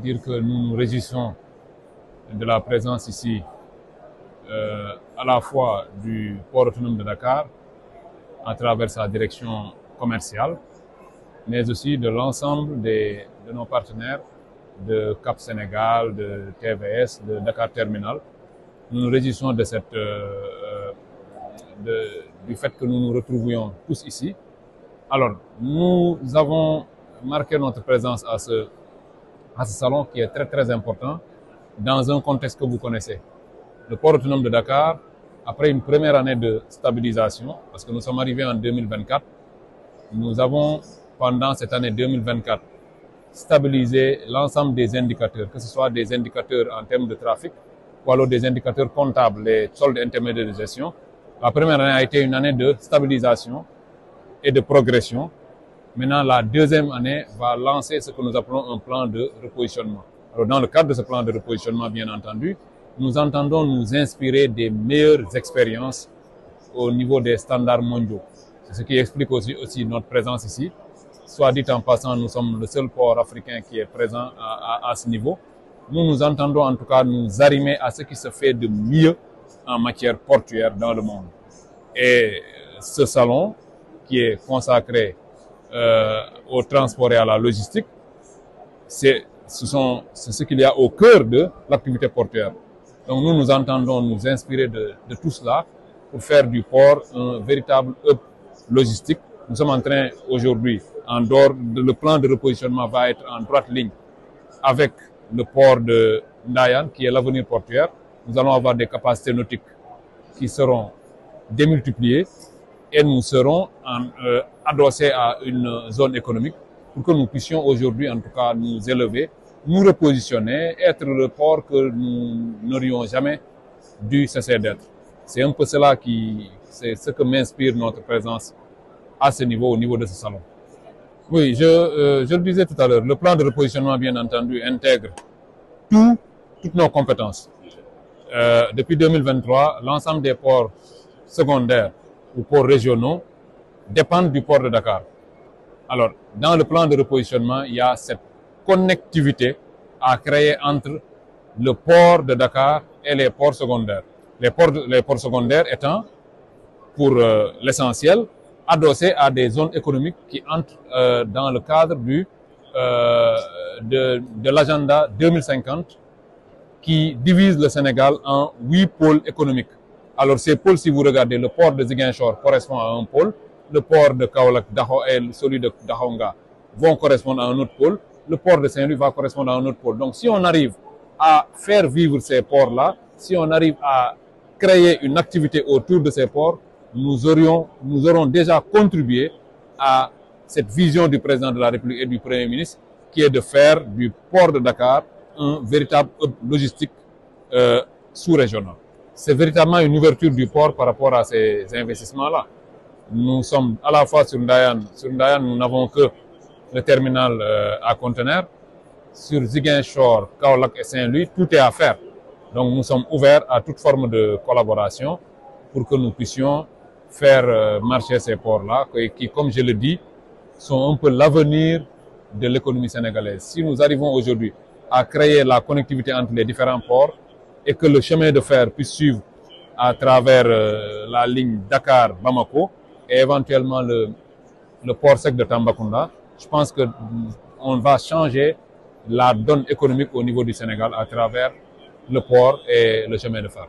dire que nous nous réjouissons de la présence ici à la fois du port autonome de Dakar à travers sa direction commerciale, mais aussi de l'ensemble de nos partenaires de Cap Sénégal, de TVS, de Dakar Terminal. Nous nous réjouissons de du fait que nous nous retrouvions tous ici. Alors, nous avons marqué notre présence à ce salon qui est très très important dans un contexte que vous connaissez. Le port autonome de Dakar, après une première année de stabilisation, parce que nous sommes arrivés en 2024, nous avons pendant cette année 2024 stabilisé l'ensemble des indicateurs, que ce soit des indicateurs en termes de trafic ou alors des indicateurs comptables, les soldes intermédiaires de gestion. La première année a été une année de stabilisation et de progression. Maintenant, la deuxième année va lancer ce que nous appelons un plan de repositionnement. Alors, dans le cadre de ce plan de repositionnement, bien entendu, nous entendons nous inspirer des meilleures expériences au niveau des standards mondiaux. C'est ce qui explique aussi notre présence ici. Soit dit en passant, nous sommes le seul port africain qui est présent à ce niveau. Nous entendons en tout cas nous arrimer à ce qui se fait de mieux en matière portuaire dans le monde. Et ce salon, qui est consacré au transport et à la logistique, c'est ce qu'il y a au cœur de l'activité portuaire. Donc nous entendons nous inspirer de tout cela pour faire du port un véritable hub logistique. Nous sommes en train aujourd'hui, en dehors de le plan de repositionnement va être en droite ligne avec le port de Ndayane, qui est l'avenir portuaire. Nous allons avoir des capacités nautiques qui seront démultipliées et nous serons adossés à une zone économique pour que nous puissions aujourd'hui, en tout cas, nous élever, nous repositionner, être le port que nous n'aurions jamais dû cesser d'être. C'est un peu cela c'est ce que m'inspire notre présence à ce niveau, au niveau de ce salon. Oui, je le disais tout à l'heure, le plan de repositionnement, bien entendu, intègre toutes nos compétences. Depuis 2023, l'ensemble des ports secondaires ou ports régionaux dépendent du port de Dakar. Alors, dans le plan de repositionnement, il y a cette connectivité à créer entre le port de Dakar et les ports secondaires. Les ports secondaires étant, pour l'essentiel, adossés à des zones économiques qui entrent dans le cadre de l'agenda 2050 qui divise le Sénégal en 8 pôles économiques. Alors ces pôles, si vous regardez, le port de Ziguinchor correspond à un pôle, le port de Kaolack et celui de Dahonga vont correspondre à un autre pôle, le port de Saint-Louis va correspondre à un autre pôle. Donc si on arrive à faire vivre ces ports-là, si on arrive à créer une activité autour de ces ports, nous aurons déjà contribué à cette vision du président de la République et du Premier ministre qui est de faire du port de Dakar un véritable hub logistique sous-régional. C'est véritablement une ouverture du port par rapport à ces investissements-là. Nous sommes à la fois sur Ndayane. Sur Ndayane, nous n'avons que le terminal à conteneurs. Sur Ziguinchor, Kaolack et Saint-Louis, tout est à faire. Donc nous sommes ouverts à toute forme de collaboration pour que nous puissions faire marcher ces ports-là, qui, comme je le dis, sont un peu l'avenir de l'économie sénégalaise. Si nous arrivons aujourd'hui à créer la connectivité entre les différents ports et que le chemin de fer puisse suivre à travers la ligne Dakar-Bamako et éventuellement le port sec de Tambacounda, je pense qu'on va changer la donne économique au niveau du Sénégal à travers le port et le chemin de fer.